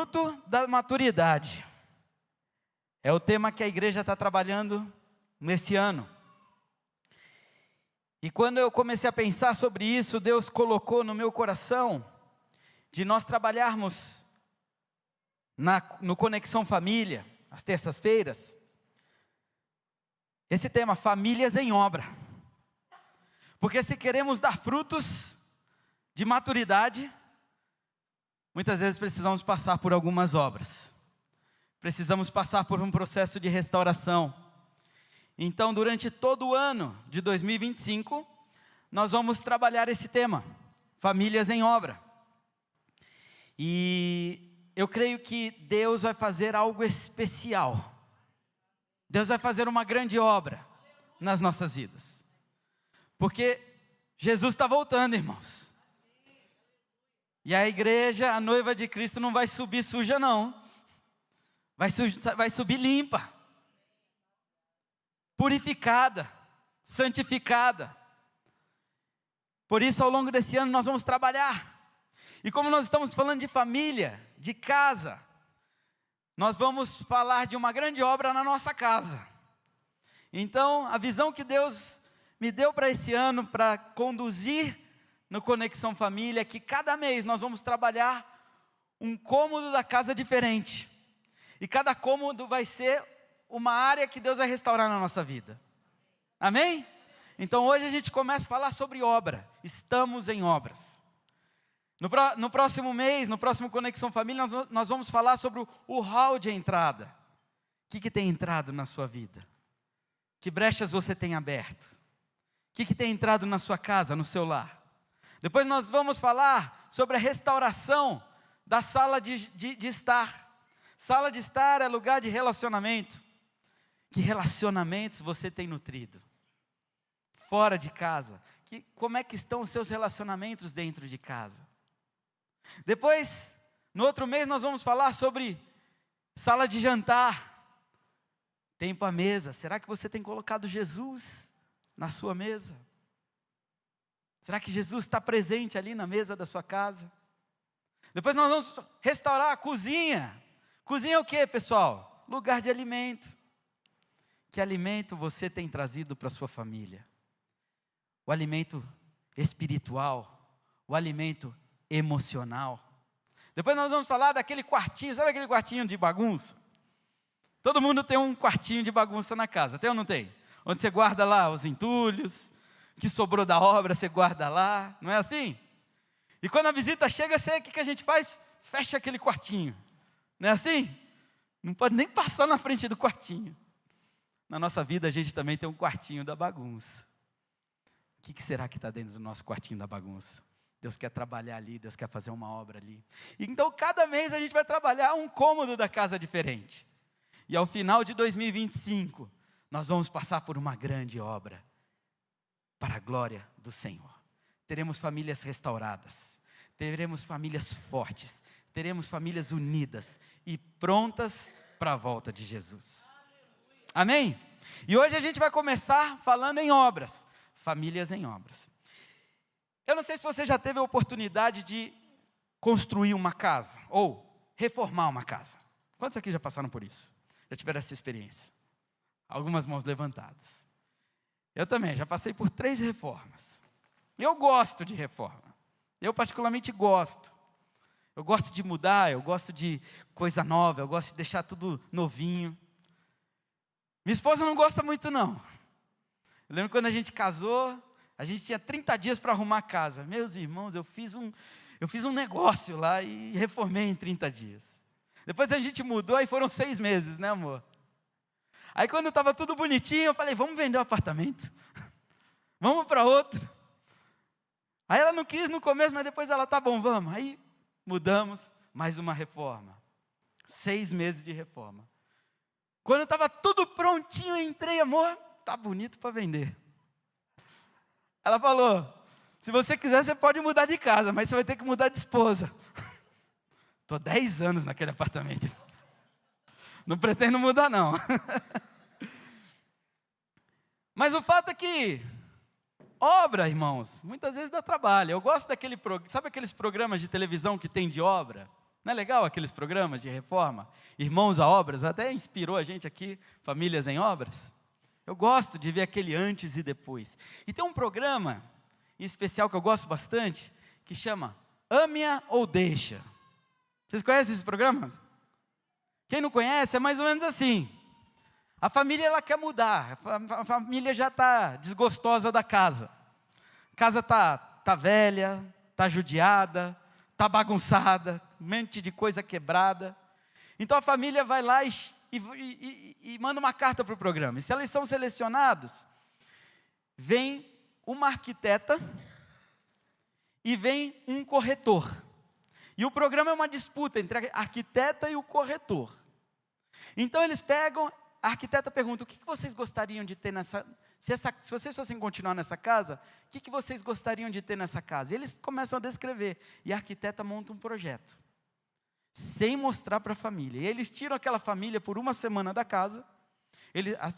Fruto da maturidade é o tema que a igreja está trabalhando nesse ano. E quando eu comecei a pensar sobre isso, Deus colocou no meu coração de nós trabalharmos no Conexão Família, às terças-feiras, esse tema, famílias em obra. Porque se queremos dar frutos de maturidade, muitas vezes precisamos passar por algumas obras. Precisamos passar por um processo de restauração. Então, durante todo o ano de 2025, nós vamos trabalhar esse tema, famílias em obra. E eu creio que Deus vai fazer algo especial. Deus vai fazer uma grande obra nas nossas vidas. Porque Jesus está voltando, irmãos. E a igreja, a noiva de Cristo, não vai subir suja, não. Vai subir limpa, purificada, santificada. Por isso, ao longo desse ano, nós vamos trabalhar. E como nós estamos falando de família, de casa, nós vamos falar de uma grande obra na nossa casa. Então, a visão que Deus me deu para esse ano, para conduzir no Conexão Família, é que cada mês nós vamos trabalhar um cômodo da casa diferente. E cada cômodo vai ser uma área que Deus vai restaurar na nossa vida. Amém? Então hoje a gente começa a falar sobre obra. Estamos em obras. No próximo mês, no próximo Conexão Família, nós vamos falar sobre o hall de entrada. O que tem entrado na sua vida? Que brechas você tem aberto? O que tem entrado na sua casa, no seu lar? Depois nós vamos falar sobre a restauração da sala de estar. Sala de estar é lugar de relacionamento. Que relacionamentos você tem nutrido? Fora de casa. Como é que estão os seus relacionamentos dentro de casa? Depois, no outro mês, nós vamos falar sobre sala de jantar. Tempo à mesa. Será que você tem colocado Jesus na sua mesa? Será que Jesus está presente ali na mesa da sua casa? Depois nós vamos restaurar a cozinha. Cozinha é o que, pessoal? Lugar de alimento. Que alimento você tem trazido para a sua família? O alimento espiritual, o alimento emocional. Depois nós vamos falar daquele quartinho, sabe aquele quartinho de bagunça? Todo mundo tem um quartinho de bagunça na casa, tem ou não tem? Onde você guarda lá os entulhos, o que sobrou da obra você guarda lá, não é assim? E quando a visita chega, o que a gente faz? Fecha aquele quartinho. Não é assim? Não pode nem passar na frente do quartinho. Na nossa vida a gente também tem um quartinho da bagunça. O que será que está dentro do nosso quartinho da bagunça? Deus quer trabalhar ali, Deus quer fazer uma obra ali. Então cada mês a gente vai trabalhar um cômodo da casa diferente. E ao final de 2025, nós vamos passar por uma grande obra. Para a glória do Senhor. Teremos famílias restauradas. Teremos famílias fortes. Teremos famílias unidas e prontas para a volta de Jesus. Amém? E hoje a gente vai começar falando em obras. Famílias em obras. Eu não sei se você já teve a oportunidade de construir uma casa ou reformar uma casa. Quantos aqui já passaram por isso? Já tiveram essa experiência? Algumas mãos levantadas. Eu também, já passei por 3 reformas. Eu gosto de reforma. Eu particularmente gosto. Eu gosto de mudar, eu gosto de coisa nova, eu gosto de deixar tudo novinho. Minha esposa não gosta muito, não. Eu lembro quando a gente casou, a gente tinha 30 dias para arrumar a casa. Meus irmãos, eu fiz um negócio lá e reformei em 30 dias. Depois a gente mudou, aí foram 6 meses, né, amor? Aí quando estava tudo bonitinho, eu falei, vamos vender o apartamento. Vamos para outro. Aí ela não quis no começo, mas depois ela, tá bom, vamos. Aí mudamos, mais uma reforma. 6 meses de reforma. Quando estava tudo prontinho, eu entrei, amor, tá bonito para vender. Ela falou, se você quiser, você pode mudar de casa, mas você vai ter que mudar de esposa. Estou 10 anos naquele apartamento. Não pretendo mudar, não. Mas o fato é que obra, irmãos, muitas vezes dá trabalho. Eu gosto daquele, sabe aqueles programas de televisão que tem de obra? Não é legal aqueles programas de reforma? Irmãos a Obras, até inspirou a gente aqui, Famílias em Obras. Eu gosto de ver aquele antes e depois. E tem um programa em especial que eu gosto bastante, que chama Ame-a ou Deixa. Vocês conhecem esse programa? Quem não conhece, é mais ou menos assim. A família, ela quer mudar, a família já está desgostosa da casa. A casa está velha, está judiada, está bagunçada, um monte de coisa quebrada. Então a família vai lá e manda uma carta para o programa. E se eles são selecionados, vem uma arquiteta e vem um corretor. E o programa é uma disputa entre a arquiteta e o corretor. Então eles pegam, a arquiteta pergunta, o que vocês gostariam de ter nessa... Se vocês fossem continuar nessa casa, o que vocês gostariam de ter nessa casa? E eles começam a descrever, e a arquiteta monta um projeto, sem mostrar para a família. E eles tiram aquela família por uma semana da casa,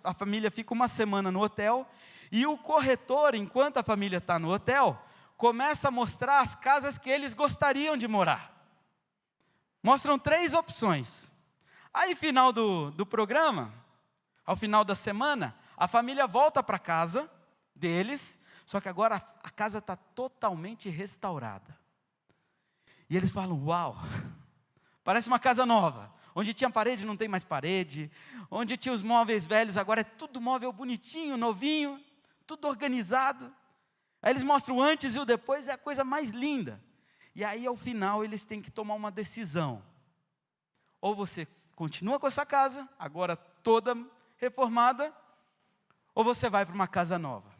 a família fica uma semana no hotel, e o corretor, enquanto a família está no hotel, começa a mostrar as casas que eles gostariam de morar. Mostram 3 opções. Aí, final do programa, ao final da semana, a família volta para a casa deles, só que agora a casa está totalmente restaurada. E eles falam, uau, parece uma casa nova. Onde tinha parede, não tem mais parede. Onde tinha os móveis velhos, agora é tudo móvel bonitinho, novinho, tudo organizado. Aí eles mostram o antes e o depois, é a coisa mais linda. E aí, ao final, eles têm que tomar uma decisão. Ou você continua com essa casa, agora toda reformada, ou você vai para uma casa nova.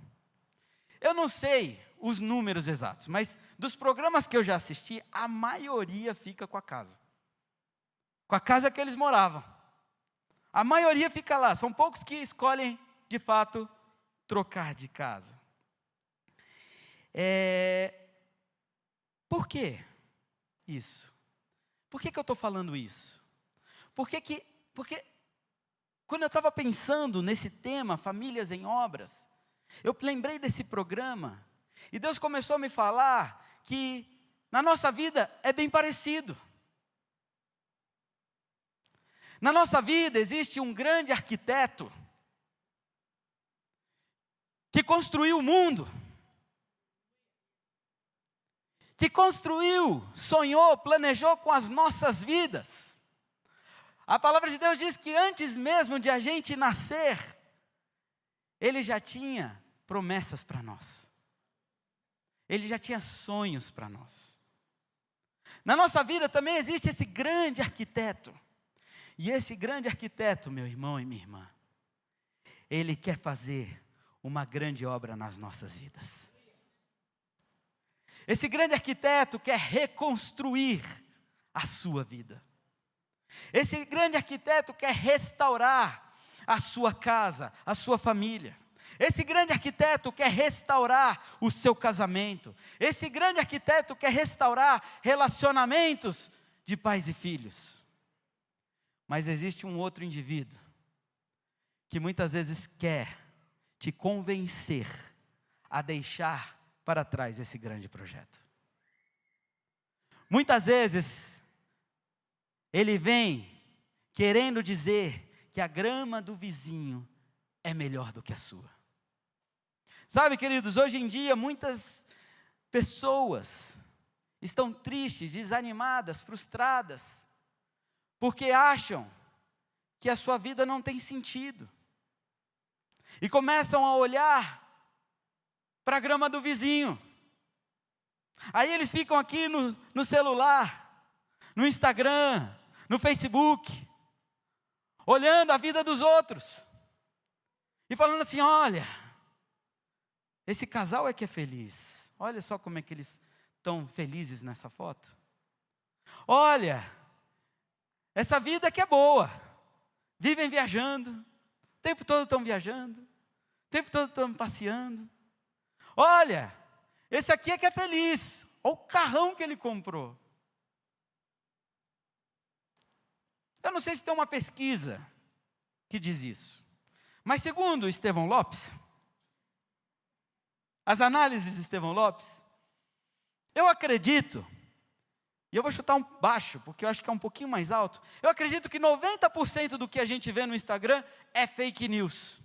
Eu não sei os números exatos, mas dos programas que eu já assisti, a maioria fica com a casa. Com a casa que eles moravam. A maioria fica lá, são poucos que escolhem, de fato, trocar de casa. Por que isso? Por que eu estou falando isso? Porque quando eu estava pensando nesse tema, Famílias em Obras, eu lembrei desse programa, e Deus começou a me falar que na nossa vida é bem parecido. Na nossa vida existe um grande arquiteto que construiu o mundo, que construiu, sonhou, planejou com as nossas vidas. A palavra de Deus diz que antes mesmo de a gente nascer, Ele já tinha promessas para nós. Ele já tinha sonhos para nós. Na nossa vida também existe esse grande arquiteto. E esse grande arquiteto, meu irmão e minha irmã, ele quer fazer uma grande obra nas nossas vidas. Esse grande arquiteto quer reconstruir a sua vida. Esse grande arquiteto quer restaurar a sua casa, a sua família. Esse grande arquiteto quer restaurar o seu casamento. Esse grande arquiteto quer restaurar relacionamentos de pais e filhos. Mas existe um outro indivíduo que muitas vezes quer te convencer a deixar para trás esse grande projeto. Muitas vezes ele vem querendo dizer que a grama do vizinho é melhor do que a sua. Sabe, queridos, hoje em dia muitas pessoas estão tristes, desanimadas, frustradas, porque acham que a sua vida não tem sentido. E começam a olhar para a grama do vizinho. Aí eles ficam aqui no celular, no Instagram, no Facebook, olhando a vida dos outros. E falando assim, olha, esse casal é que é feliz. Olha só como é que eles estão felizes nessa foto. Olha, essa vida que é boa. Vivem viajando, o tempo todo estão viajando, o tempo todo estão passeando. Olha, esse aqui é que é feliz. Olha o carrão que ele comprou. Eu não sei se tem uma pesquisa que diz isso. Mas segundo Estevão Lopes, as análises de Estevão Lopes, eu acredito, e eu vou chutar um baixo, porque eu acho que é um pouquinho mais alto, eu acredito que 90% do que a gente vê no Instagram é fake news.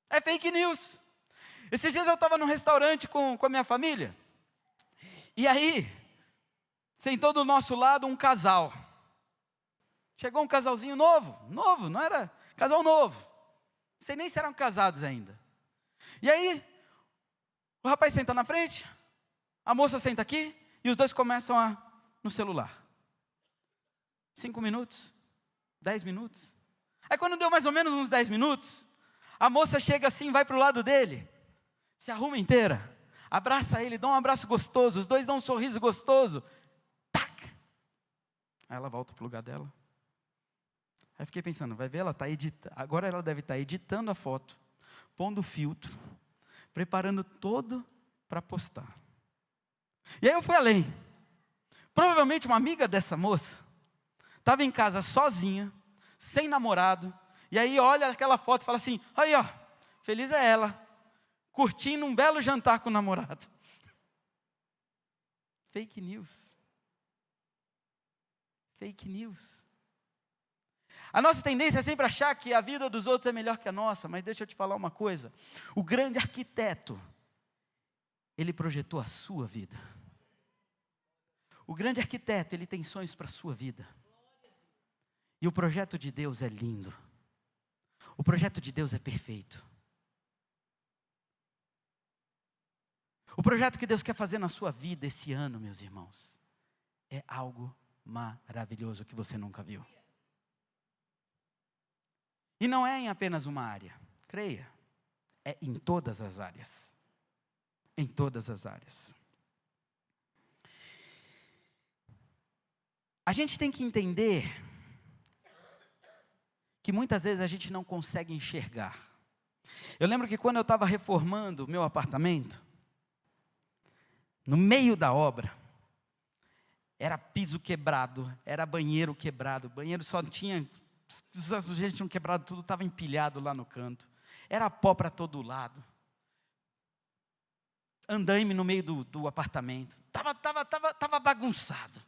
É fake news. Esses dias eu estava num restaurante com a minha família, e aí, sentou do nosso lado um casal. Chegou um casalzinho novo, não era casal novo. Não sei nem se eram casados ainda. E aí, o rapaz senta na frente, a moça senta aqui, e os dois começam no celular. 5 minutos, 10 minutos. Aí quando deu mais ou menos uns 10 minutos, a moça chega assim, vai para o lado dele, se arruma inteira, abraça ele, dá um abraço gostoso, os dois dão um sorriso gostoso. Tac! Aí ela volta para o lugar dela. Aí fiquei pensando, vai ver, ela está editando, agora ela deve estar editando a foto, pondo filtro, preparando todo para postar. E aí eu fui além. Provavelmente uma amiga dessa moça estava em casa sozinha, sem namorado, e aí olha aquela foto e fala assim, aí ó, feliz é ela, curtindo um belo jantar com o namorado. Fake news. Fake news. A nossa tendência é sempre achar que a vida dos outros é melhor que a nossa, mas deixa eu te falar uma coisa. O grande arquiteto, ele projetou a sua vida. O grande arquiteto, ele tem sonhos para a sua vida. E o projeto de Deus é lindo. O projeto de Deus é perfeito. O projeto que Deus quer fazer na sua vida esse ano, meus irmãos, é algo maravilhoso que você nunca viu. E não é em apenas uma área, creia, é em todas as áreas. Em todas as áreas. A gente tem que entender que muitas vezes a gente não consegue enxergar. Eu lembro que quando eu estava reformando o meu apartamento, no meio da obra, era piso quebrado, era banheiro quebrado, banheiro só tinha, os azulejos tinham quebrado tudo, estava empilhado lá no canto, era pó para todo lado, andaime no meio do apartamento, estava bagunçado.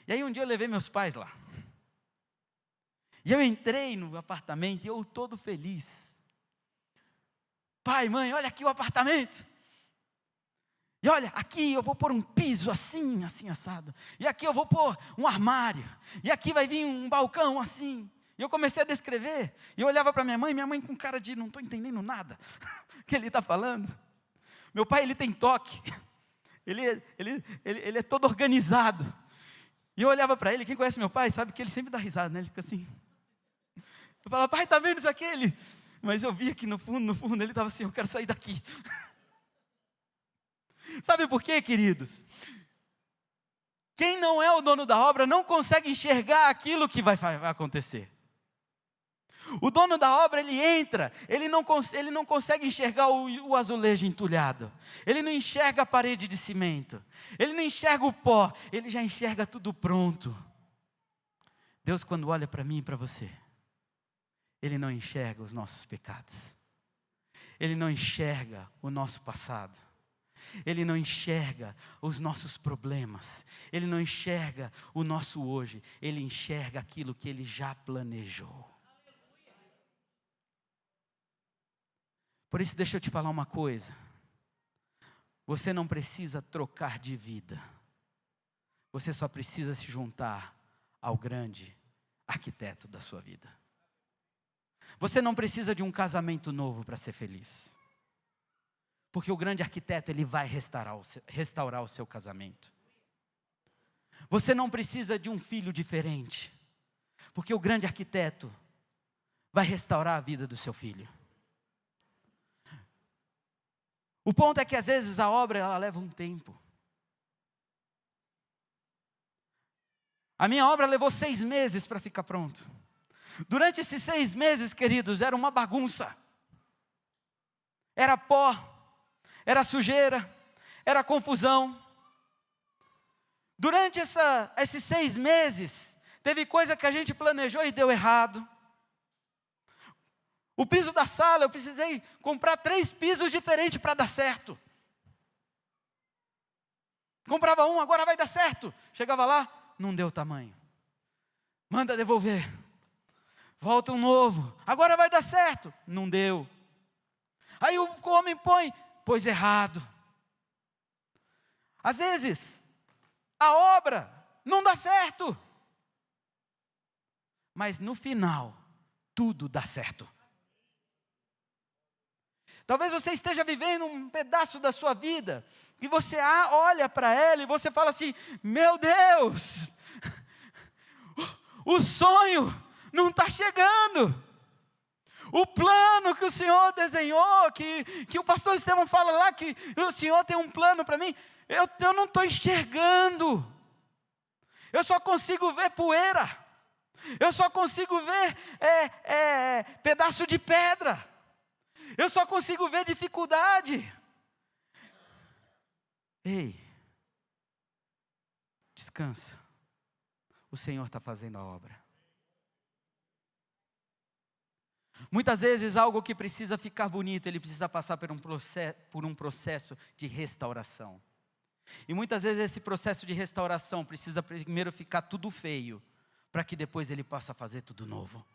E aí um dia eu levei meus pais lá, e eu entrei no apartamento, e eu todo feliz, pai, mãe, olha aqui o apartamento, e olha, aqui eu vou pôr um piso assim, assim assado, e aqui eu vou pôr um armário, e aqui vai vir um balcão assim. E eu comecei a descrever, e eu olhava para minha mãe com cara de não estou entendendo nada que ele está falando. Meu pai, ele tem toque, ele é todo organizado, e eu olhava para ele, quem conhece meu pai sabe que ele sempre dá risada, né? Ele fica assim, eu falava, pai, está vendo isso aqui? Mas eu via que no fundo ele estava assim, eu quero sair daqui. Sabe por quê, queridos? Quem não é o dono da obra não consegue enxergar aquilo que vai acontecer. O dono da obra, ele entra, ele não consegue enxergar o azulejo entulhado, ele não enxerga a parede de cimento, ele não enxerga o pó, ele já enxerga tudo pronto. Deus, quando olha para mim e para você, Ele não enxerga os nossos pecados, Ele não enxerga o nosso passado, Ele não enxerga os nossos problemas, Ele não enxerga o nosso hoje, Ele enxerga aquilo que Ele já planejou. Por isso deixa eu te falar uma coisa, você não precisa trocar de vida, você só precisa se juntar ao grande arquiteto da sua vida. Você não precisa de um casamento novo para ser feliz, porque o grande arquiteto, ele vai restaurar o seu casamento. Você não precisa de um filho diferente, porque o grande arquiteto vai restaurar a vida do seu filho. O ponto é que às vezes a obra, ela leva um tempo. A minha obra levou 6 meses para ficar pronto. Durante esses 6 meses, queridos, era uma bagunça. Era pó, era sujeira, era confusão. Durante esses 6 meses, teve coisa que a gente planejou e deu errado. O piso da sala, eu precisei comprar 3 pisos diferentes para dar certo. Comprava um, agora vai dar certo. Chegava lá, não deu tamanho. Manda devolver. Volta um novo, agora vai dar certo. Não deu. Aí o homem pôs errado. Às vezes, a obra não dá certo. Mas no final, tudo dá certo. Talvez você esteja vivendo um pedaço da sua vida, e você olha para ela e você fala assim: meu Deus, o sonho não está chegando. O plano que o Senhor desenhou, que o pastor Estevão fala lá, que o Senhor tem um plano para mim, eu não estou enxergando. Eu só consigo ver poeira. Eu só consigo ver pedaço de pedra. Eu só consigo ver dificuldade. Ei, descansa. O Senhor está fazendo a obra. Muitas vezes algo que precisa ficar bonito, ele precisa passar por um processo de restauração. E muitas vezes esse processo de restauração precisa primeiro ficar tudo feio, para que depois ele possa fazer tudo novo.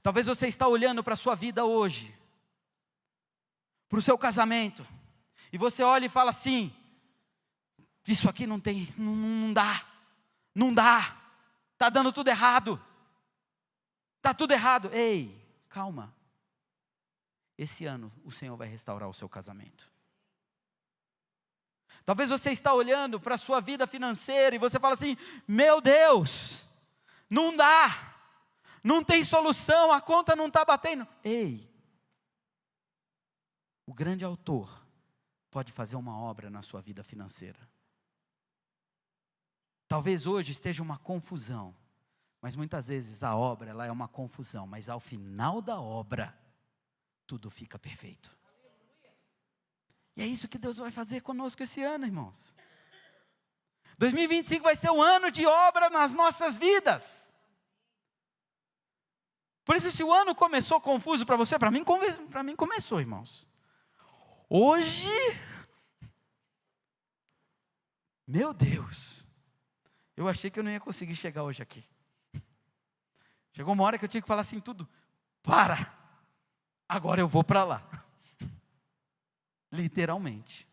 Talvez você está olhando para a sua vida hoje, para o seu casamento, e você olha e fala assim: isso aqui não dá, está dando tudo errado. Está tudo errado. Ei, calma. Esse ano o Senhor vai restaurar o seu casamento. Talvez você está olhando para a sua vida financeira e você fala assim: meu Deus, não dá, não tem solução, a conta não está batendo. Ei, o grande autor pode fazer uma obra na sua vida financeira. Talvez hoje esteja uma confusão. Mas muitas vezes a obra ela é uma confusão, mas ao final da obra, tudo fica perfeito. E é isso que Deus vai fazer conosco esse ano, irmãos. 2025 vai ser um ano de obra nas nossas vidas. Por isso, se o ano começou confuso para você, para mim começou, irmãos. Hoje, meu Deus, eu achei que eu não ia conseguir chegar hoje aqui. Chegou uma hora que eu tinha que falar assim tudo: para, agora eu vou para lá. Literalmente.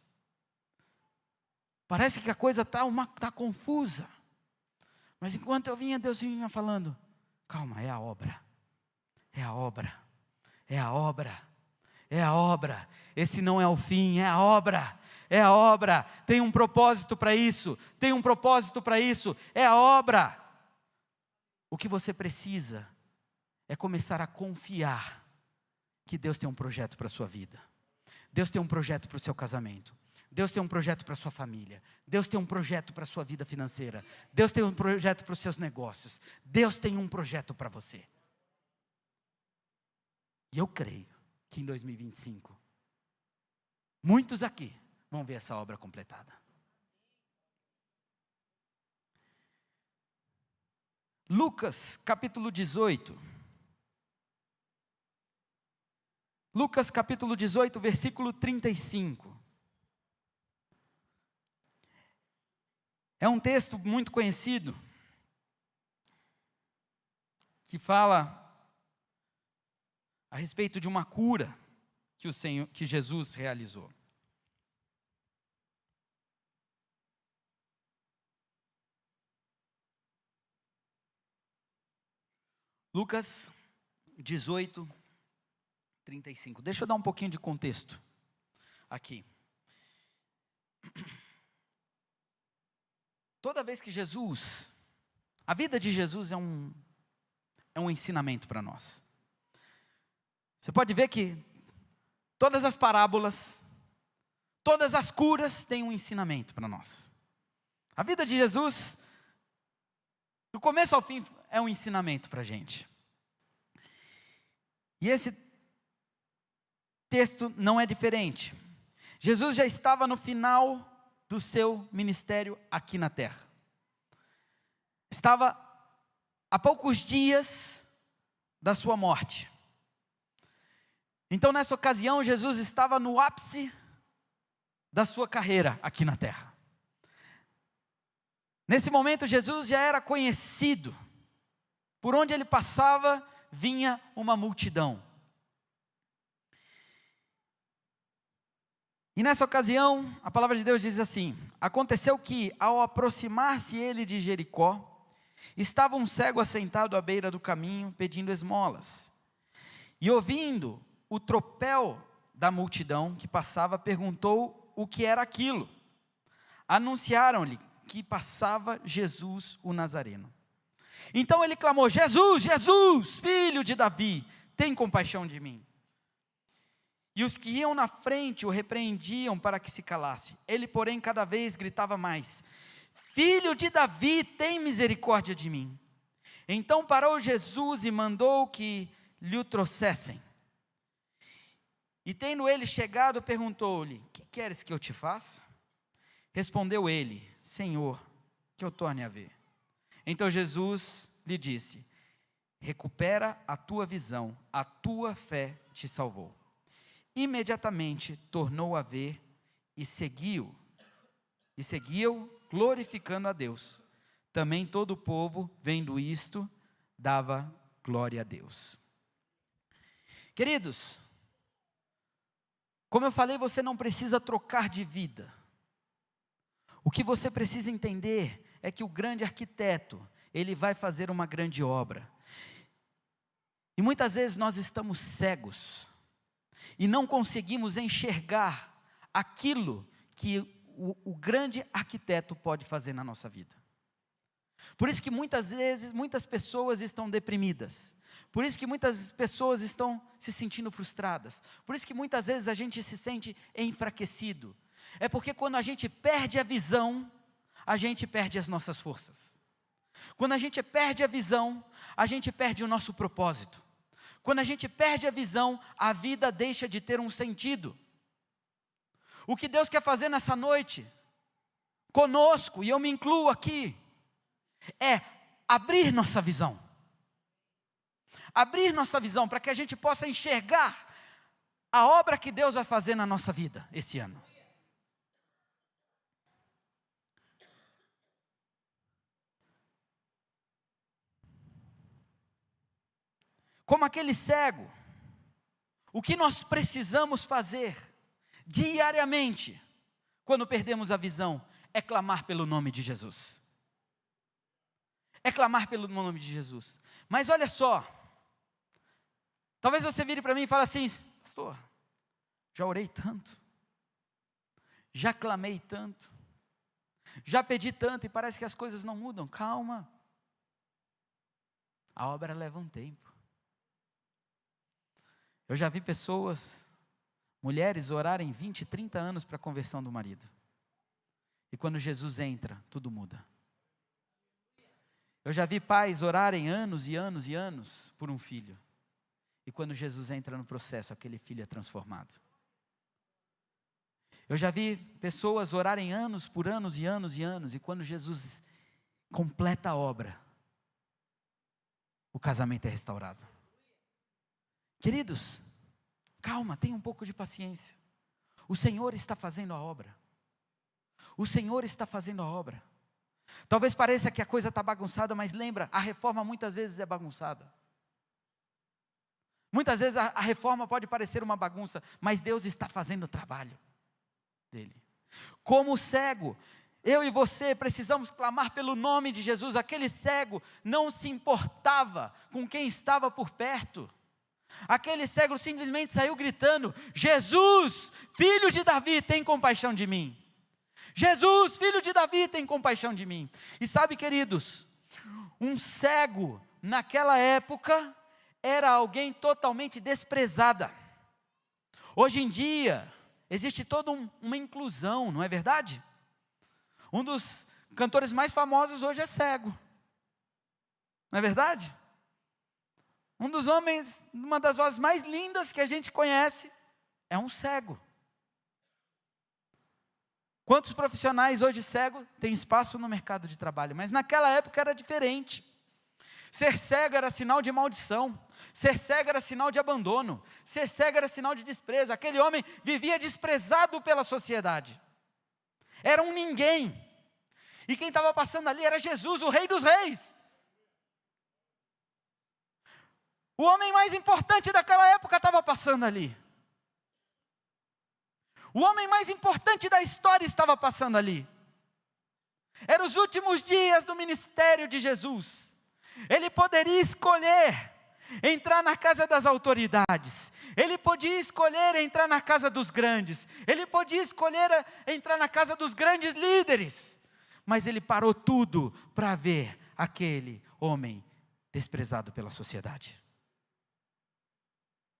Parece que a coisa está confusa. Mas enquanto eu vinha, Deus vinha falando: calma, é a obra. É a obra. É a obra. É a obra. Esse não é o fim, é a obra. É a obra. Tem um propósito para isso. Tem um propósito para isso. É a obra. O que você precisa é começar a confiar que Deus tem um projeto para a sua vida. Deus tem um projeto para o seu casamento. Deus tem um projeto para a sua família. Deus tem um projeto para a sua vida financeira. Deus tem um projeto para os seus negócios. Deus tem um projeto para você. E eu creio que em 2025, muitos aqui vão ver essa obra completada. Lucas capítulo 18. Lucas capítulo 18, versículo 35. É um texto muito conhecido, que fala a respeito de uma cura que Jesus realizou. Lucas 18, 35. Deixa eu dar um pouquinho de contexto aqui. Toda vez que a vida de Jesus é um ensinamento para nós. Você pode ver que todas as parábolas, todas as curas têm um ensinamento para nós. A vida de Jesus, do começo ao fim, é um ensinamento para a gente. E esse texto não é diferente. Jesus já estava no final do seu ministério aqui na terra. Estava a poucos dias da sua morte. Então, nessa ocasião, Jesus estava no ápice da sua carreira aqui na terra. Nesse momento, Jesus já era conhecido. Por onde ele passava, vinha uma multidão. E nessa ocasião, a palavra de Deus diz assim: aconteceu que, ao aproximar-se ele de Jericó, estava um cego assentado à beira do caminho, pedindo esmolas. E ouvindo o tropel da multidão que passava, perguntou o que era aquilo. Anunciaram-lhe que passava Jesus o Nazareno. Então ele clamou: Jesus, Jesus, filho de Davi, tem compaixão de mim. E os que iam na frente o repreendiam para que se calasse. Ele, porém, cada vez gritava mais: Filho de Davi, tem misericórdia de mim. Então parou Jesus e mandou que lhe o trouxessem. E tendo ele chegado, perguntou-lhe: que queres que eu te faça? Respondeu ele: Senhor, que eu torne a ver. Então Jesus lhe disse: recupera a tua visão, a tua fé te salvou. Imediatamente tornou a ver e seguiu, glorificando a Deus. Também todo o povo, vendo isto, dava glória a Deus. Queridos, como eu falei, você não precisa trocar de vida. O que você precisa entender é que o grande arquiteto, ele vai fazer uma grande obra. E muitas vezes nós estamos cegos e não conseguimos enxergar aquilo que o grande arquiteto pode fazer na nossa vida. Por isso que muitas vezes, muitas pessoas estão deprimidas. Por isso que muitas pessoas estão se sentindo frustradas. Por isso que muitas vezes a gente se sente enfraquecido. É porque quando a gente perde a visão, a gente perde as nossas forças. Quando a gente perde a visão, a gente perde o nosso propósito. Quando a gente perde a visão, a vida deixa de ter um sentido. O que Deus quer fazer nessa noite, conosco, e eu me incluo aqui, é abrir nossa visão. Abrir nossa visão para que a gente possa enxergar a obra que Deus vai fazer na nossa vida esse ano. Como aquele cego, o que nós precisamos fazer diariamente, quando perdemos a visão, é clamar pelo nome de Jesus. É clamar pelo nome de Jesus. Mas olha só, talvez você vire para mim e fale assim: pastor, já orei tanto, já clamei tanto, já pedi tanto e parece que as coisas não mudam. Calma, a obra leva um tempo. Eu já vi pessoas, mulheres, orarem 20, 30 anos para a conversão do marido. E quando Jesus entra, tudo muda. Eu já vi pais orarem anos e anos e anos por um filho. E quando Jesus entra no processo, aquele filho é transformado. Eu já vi pessoas orarem anos por anos e anos e anos. E quando Jesus completa a obra, o casamento é restaurado. Queridos, calma, tenha um pouco de paciência. O Senhor está fazendo a obra. O Senhor está fazendo a obra. Talvez pareça que a coisa está bagunçada, mas lembra, a reforma muitas vezes é bagunçada. Muitas vezes a reforma pode parecer uma bagunça, mas Deus está fazendo o trabalho dele. Como cego, eu e você precisamos clamar pelo nome de Jesus. Aquele cego não se importava com quem estava por perto. Aquele cego simplesmente saiu gritando: Jesus, filho de Davi, tem compaixão de mim. Jesus, filho de Davi, tem compaixão de mim. E sabe, queridos, um cego naquela época era alguém totalmente desprezada. Hoje em dia existe toda uma inclusão, não é verdade? Um dos cantores mais famosos hoje é cego, não é verdade? Um dos homens, uma das vozes mais lindas que a gente conhece, é um cego. Quantos profissionais hoje cegos têm espaço no mercado de trabalho? Mas naquela época era diferente. Ser cego era sinal de maldição. Ser cego era sinal de abandono. Ser cego era sinal de desprezo. Aquele homem vivia desprezado pela sociedade. Era um ninguém. E quem estava passando ali era Jesus, o Rei dos Reis. O homem mais importante daquela época estava passando ali. O homem mais importante da história estava passando ali. Eram os últimos dias do ministério de Jesus. Ele poderia escolher entrar na casa das autoridades. Ele podia escolher entrar na casa dos grandes. Ele podia escolher entrar na casa dos grandes líderes. Mas ele parou tudo para ver aquele homem desprezado pela sociedade.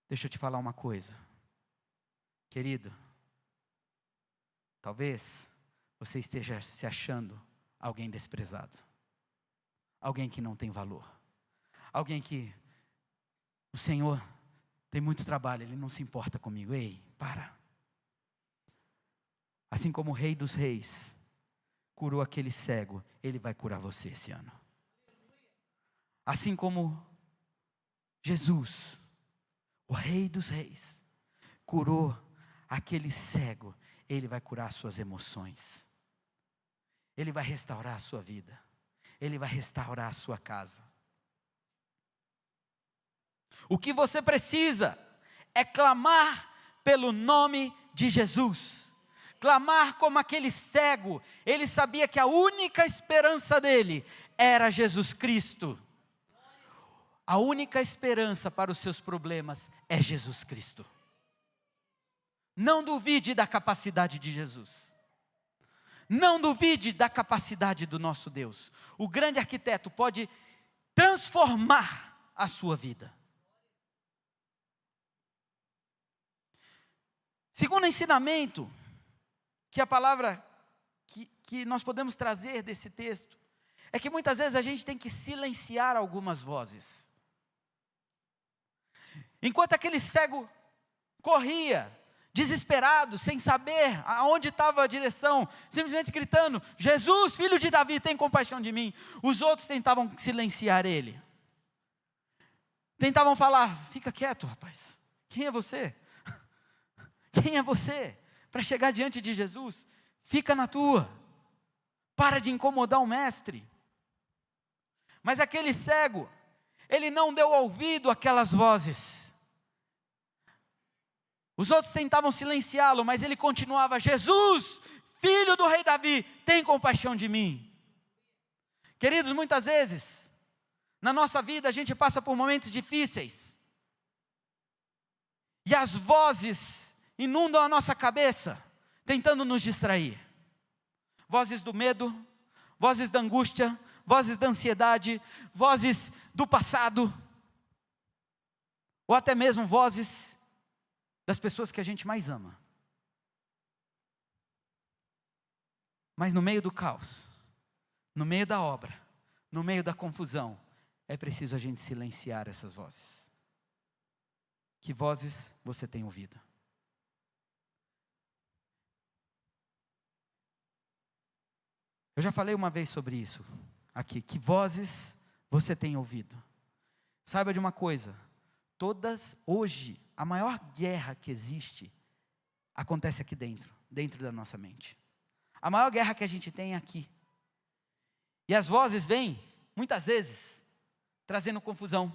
Deixa eu te falar uma coisa. Querido, talvez você esteja se achando alguém desprezado. Alguém que não tem valor. Alguém que o Senhor tem muito trabalho, Ele não se importa comigo. Ei, para. Assim como o Rei dos Reis curou aquele cego, Ele vai curar você esse ano. Assim como Jesus, o Rei dos Reis, curou aquele cego, Ele vai curar suas emoções. Ele vai restaurar a sua vida. Ele vai restaurar a sua casa. O que você precisa é clamar pelo nome de Jesus. Clamar como aquele cego. Ele sabia que a única esperança dele era Jesus Cristo. A única esperança para os seus problemas é Jesus Cristo. Não duvide da capacidade de Jesus. Não duvide da capacidade do nosso Deus. O grande arquiteto pode transformar a sua vida. Segundo ensinamento, que a palavra que nós podemos trazer desse texto, é que muitas vezes a gente tem que silenciar algumas vozes. Enquanto aquele cego corria, desesperado, sem saber aonde estava a direção, simplesmente gritando: Jesus, filho de Davi, tem compaixão de mim. Os outros tentavam silenciar ele. Tentavam falar: fica quieto, rapaz. Quem é você? Quem é você para chegar diante de Jesus? Fica na tua. Para de incomodar o mestre. Mas aquele cego, ele não deu ouvido àquelas vozes. Os outros tentavam silenciá-lo, mas ele continuava: Jesus, filho do rei Davi, tem compaixão de mim. Queridos, muitas vezes, na nossa vida a gente passa por momentos difíceis. E as vozes inundam a nossa cabeça, tentando nos distrair. Vozes do medo, vozes da angústia, vozes da ansiedade, vozes do passado, ou até mesmo vozes das pessoas que a gente mais ama. Mas no meio do caos, no meio da obra, no meio da confusão, é preciso a gente silenciar essas vozes. Que vozes você tem ouvido? Eu já falei uma vez sobre isso aqui. Que vozes você tem ouvido? Saiba de uma coisa. Hoje, a maior guerra que existe, acontece aqui dentro da nossa mente. A maior guerra que a gente tem é aqui. E as vozes vêm, muitas vezes, trazendo confusão,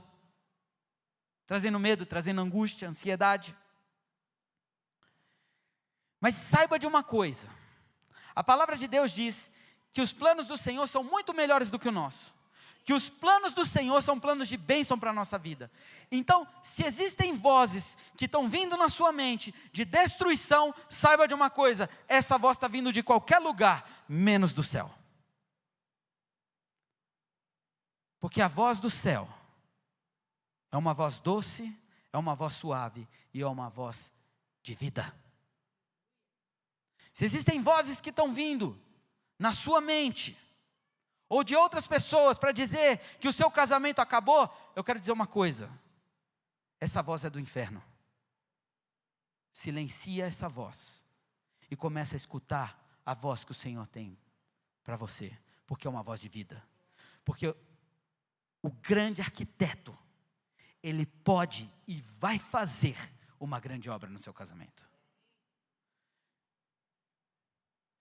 trazendo medo, trazendo angústia, ansiedade. Mas saiba de uma coisa. A palavra de Deus diz que os planos do Senhor são muito melhores do que o nosso. Que os planos do Senhor são planos de bênção para a nossa vida. Então, se existem vozes que estão vindo na sua mente de destruição, saiba de uma coisa: essa voz está vindo de qualquer lugar, menos do céu. Porque a voz do céu é uma voz doce, é uma voz suave e é uma voz de vida. Se existem vozes que estão vindo na sua mente, ou de outras pessoas, para dizer que o seu casamento acabou, eu quero dizer uma coisa: essa voz é do inferno. Silencia essa voz e começa a escutar a voz que o Senhor tem para você, porque é uma voz de vida. Porque o grande arquiteto, ele pode e vai fazer uma grande obra no seu casamento.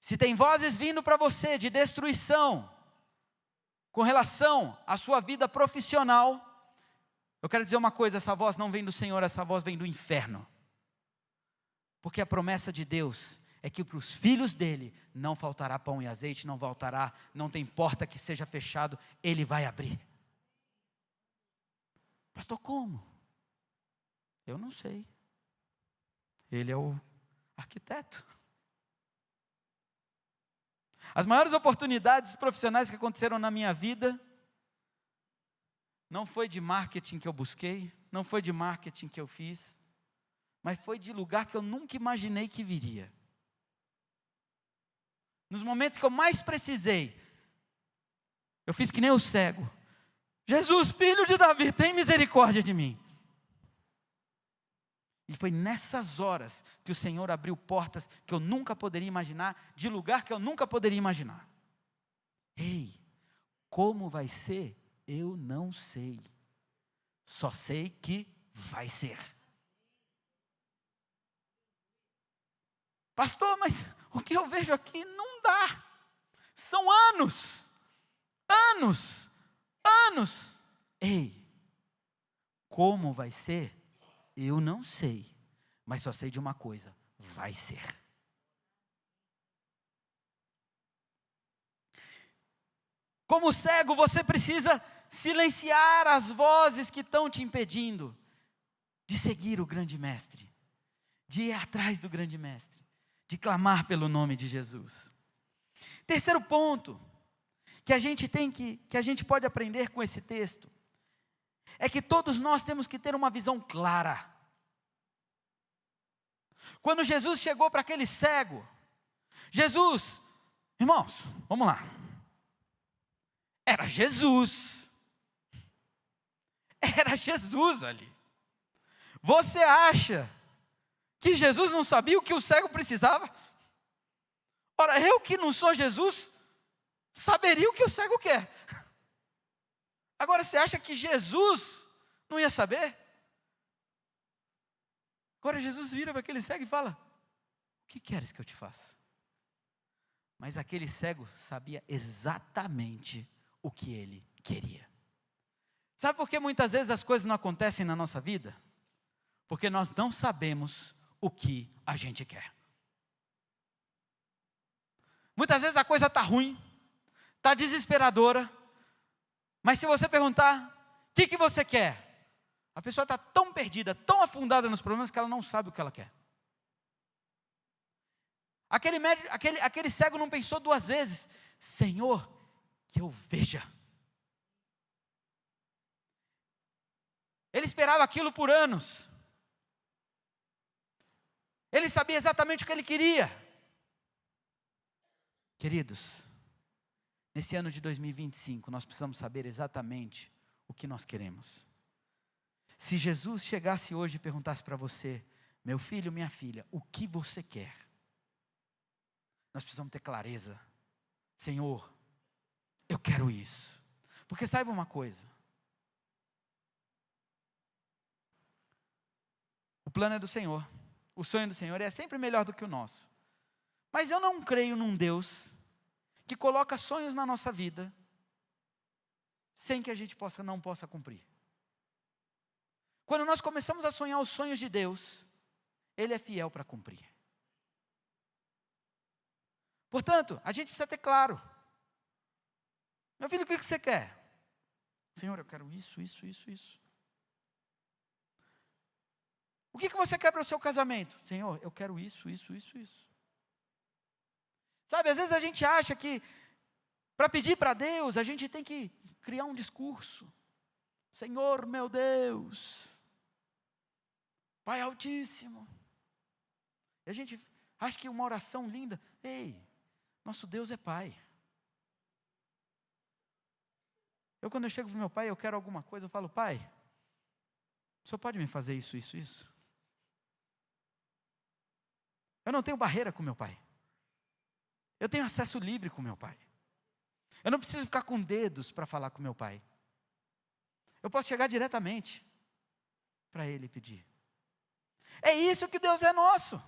Se tem vozes vindo para você de destruição, com relação à sua vida profissional, eu quero dizer uma coisa, essa voz não vem do Senhor, essa voz vem do inferno. Porque a promessa de Deus é que para os filhos dele não faltará pão e azeite, não faltará, não tem porta que seja fechado, ele vai abrir. Pastor, como? Eu não sei. Ele é o arquiteto. As maiores oportunidades profissionais que aconteceram na minha vida, não foi de marketing que eu busquei, não foi de marketing que eu fiz, mas foi de lugar que eu nunca imaginei que viria. Nos momentos que eu mais precisei, eu fiz que nem o cego. Jesus, filho de Davi, tem misericórdia de mim. E foi nessas horas que o Senhor abriu portas que eu nunca poderia imaginar, de lugar que eu nunca poderia imaginar. Ei, como vai ser? Eu não sei. Só sei que vai ser. Pastor, mas o que eu vejo aqui não dá. São anos, anos, anos. Ei, como vai ser? Eu não sei, mas só sei de uma coisa, vai ser. Como cego, você precisa silenciar as vozes que estão te impedindo de seguir o grande mestre, de ir atrás do grande mestre, de clamar pelo nome de Jesus. Terceiro ponto, que a gente pode aprender com esse texto, é que todos nós temos que ter uma visão clara. Quando Jesus chegou para aquele cego, irmãos, vamos lá, era Jesus ali. Você acha que Jesus não sabia o que o cego precisava? Ora, eu que não sou Jesus, saberia o que o cego quer. Agora, você acha que Jesus não ia saber? Agora Jesus vira para aquele cego e fala: o que queres que eu te faça? Mas aquele cego sabia exatamente o que ele queria. Sabe por que muitas vezes as coisas não acontecem na nossa vida? Porque nós não sabemos o que a gente quer. Muitas vezes a coisa está ruim, está desesperadora, mas se você perguntar, o que você quer? A pessoa está tão perdida, tão afundada nos problemas, que ela não sabe o que ela quer. Aquele cego não pensou duas vezes: Senhor, que eu veja. Ele esperava aquilo por anos. Ele sabia exatamente o que ele queria. Queridos, nesse ano de 2025, nós precisamos saber exatamente o que nós queremos. Se Jesus chegasse hoje e perguntasse para você: meu filho, minha filha, o que você quer? Nós precisamos ter clareza. Senhor, eu quero isso. Porque saiba uma coisa, o plano é do Senhor, o sonho do Senhor é sempre melhor do que o nosso. Mas eu não creio num Deus que coloca sonhos na nossa vida sem que a gente não possa cumprir. Quando nós começamos a sonhar os sonhos de Deus, Ele é fiel para cumprir. Portanto, a gente precisa ter claro: meu filho, o que você quer? Senhor, eu quero isso, isso, isso, isso. O que você quer para o seu casamento? Senhor, eu quero isso, isso, isso, isso. Sabe, às vezes a gente acha que para pedir para Deus, a gente tem que criar um discurso. Senhor, meu Deus, Pai Altíssimo. E a gente acha que uma oração linda: ei, nosso Deus é Pai. Quando eu chego para o meu pai, eu quero alguma coisa, eu falo: Pai, o senhor pode me fazer isso, isso, isso? Eu não tenho barreira com meu pai. Eu tenho acesso livre com meu pai. Eu não preciso ficar com dedos para falar com meu pai. Eu posso chegar diretamente para ele pedir. É isso que Deus é nosso.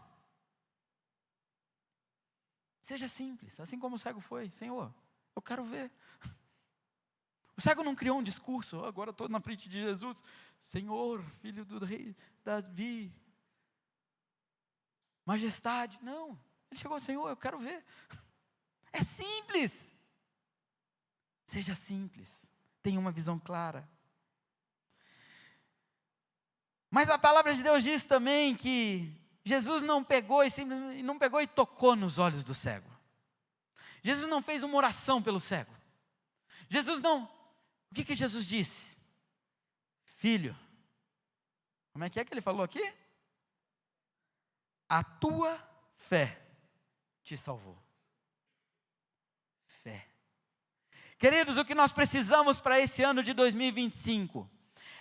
Seja simples, assim como o cego foi. Senhor, eu quero ver. O cego não criou um discurso, agora estou na frente de Jesus. Senhor, filho do rei Davi, majestade. Não, ele chegou, Senhor, eu quero ver. É simples. Seja simples, tenha uma visão clara. Mas a palavra de Deus diz também que Jesus não pegou e tocou nos olhos do cego. Jesus não fez uma oração pelo cego. Jesus não. O que Jesus disse? Filho, como é que ele falou aqui? A tua fé te salvou. Fé. Queridos, o que nós precisamos para esse ano de 2025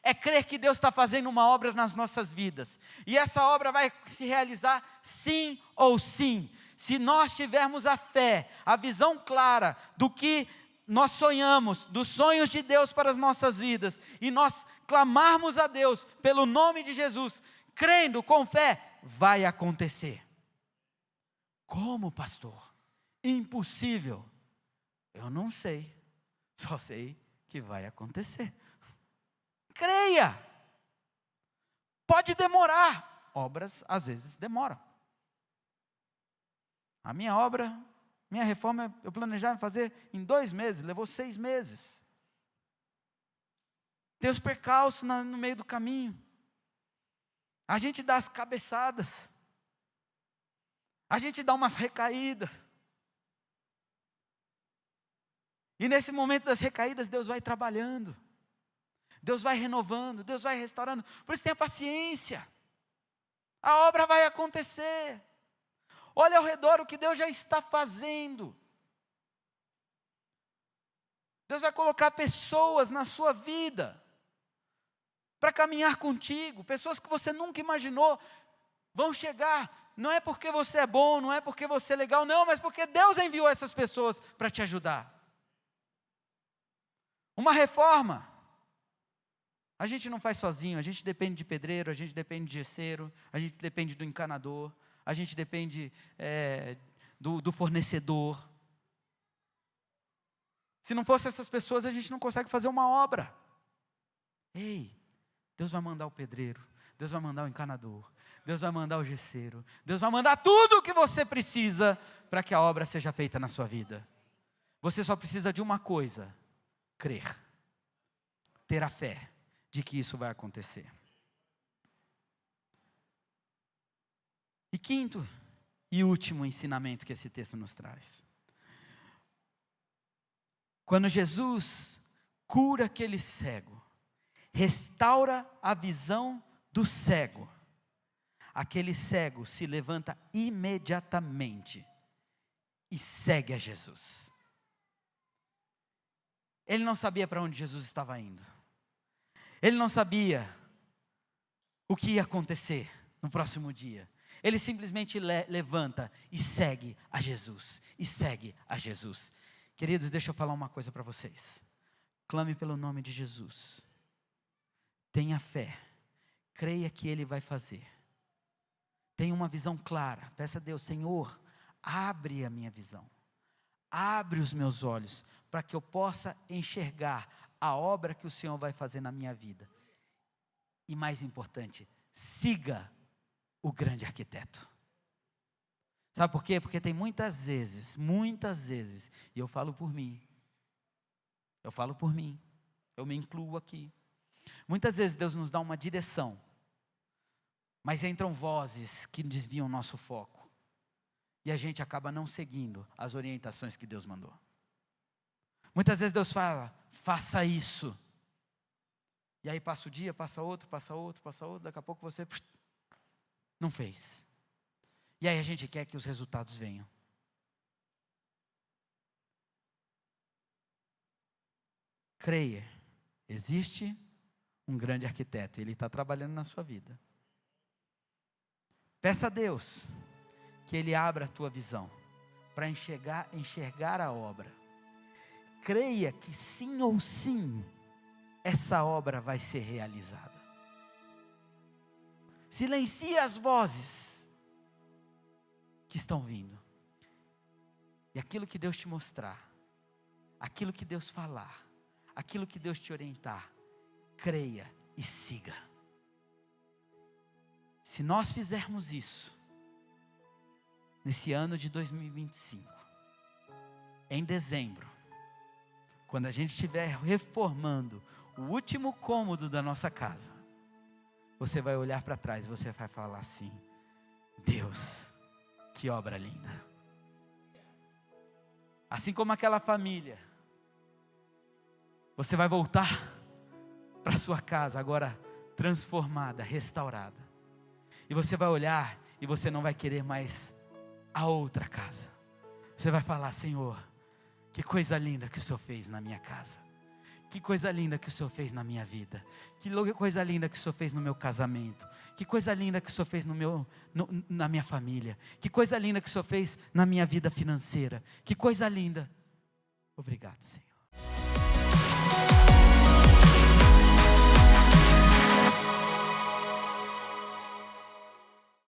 é crer que Deus está fazendo uma obra nas nossas vidas. E essa obra vai se realizar sim ou sim. Se nós tivermos a fé, a visão clara do que nós sonhamos, dos sonhos de Deus para as nossas vidas, e nós clamarmos a Deus pelo nome de Jesus, crendo com fé, vai acontecer. Como, pastor? Impossível. Eu não sei, só sei que vai acontecer. Creia. Pode demorar. Obras às vezes demoram. A minha reforma, eu planejava fazer em 2 meses, levou 6 meses. Tem os percalços no meio do caminho. A gente dá as cabeçadas. A gente dá umas recaídas. E nesse momento das recaídas, Deus vai trabalhando. Deus vai renovando, Deus vai restaurando. Por isso tenha paciência. A obra vai acontecer. Olha ao redor o que Deus já está fazendo. Deus vai colocar pessoas na sua vida para caminhar contigo. Pessoas que você nunca imaginou vão chegar. Não é porque você é bom, não é porque você é legal, não, mas porque Deus enviou essas pessoas para te ajudar. Uma reforma, a gente não faz sozinho, a gente depende de pedreiro, a gente depende de gesseiro, a gente depende do encanador, a gente depende do fornecedor. Se não fosse essas pessoas, a gente não consegue fazer uma obra. Ei, Deus vai mandar o pedreiro, Deus vai mandar o encanador, Deus vai mandar o gesseiro, Deus vai mandar tudo o que você precisa para que a obra seja feita na sua vida. Você só precisa de uma coisa: crer, ter a fé de que isso vai acontecer. E quinto e último ensinamento que esse texto nos traz. Quando Jesus cura aquele cego, restaura a visão do cego, aquele cego se levanta imediatamente e segue a Jesus. Ele não sabia para onde Jesus estava indo. Ele não sabia o que ia acontecer no próximo dia. Ele simplesmente levanta e segue a Jesus. E segue a Jesus. Queridos, deixa eu falar uma coisa para vocês. Clame pelo nome de Jesus. Tenha fé. Creia que Ele vai fazer. Tenha uma visão clara. Peça a Deus, Senhor, abre a minha visão. Abre os meus olhos para que eu possa enxergar a obra que o Senhor vai fazer na minha vida. E mais importante, siga o grande arquiteto. Sabe por quê? Porque tem muitas vezes, e eu falo por mim, eu me incluo aqui. Muitas vezes Deus nos dá uma direção, mas entram vozes que desviam o nosso foco. E a gente acaba não seguindo as orientações que Deus mandou. Muitas vezes Deus fala, faça isso. E aí passa o dia, passa outro, daqui a pouco você não fez. E aí a gente quer que os resultados venham. Creia, existe um grande arquiteto, ele está trabalhando na sua vida. Peça a Deus que Ele abra a tua visão, para enxergar a obra. Creia que sim ou sim, essa obra vai ser realizada. Silencie as vozes que estão vindo. E aquilo que Deus te mostrar, aquilo que Deus falar, aquilo que Deus te orientar, creia e siga. Se nós fizermos isso, nesse ano de 2025, em dezembro, quando a gente estiver reformando o último cômodo da nossa casa, você vai olhar para trás e você vai falar assim: Deus, que obra linda. Assim como aquela família, você vai voltar para sua casa agora transformada, restaurada. E você vai olhar e você não vai querer mais a outra casa. Você vai falar: Senhor, que coisa linda que o Senhor fez na minha casa. Que coisa linda que o Senhor fez na minha vida. Que coisa linda que o Senhor fez no meu casamento. Que coisa linda que o Senhor fez na minha família. Que coisa linda que o Senhor fez na minha vida financeira. Que coisa linda. Obrigado, Senhor.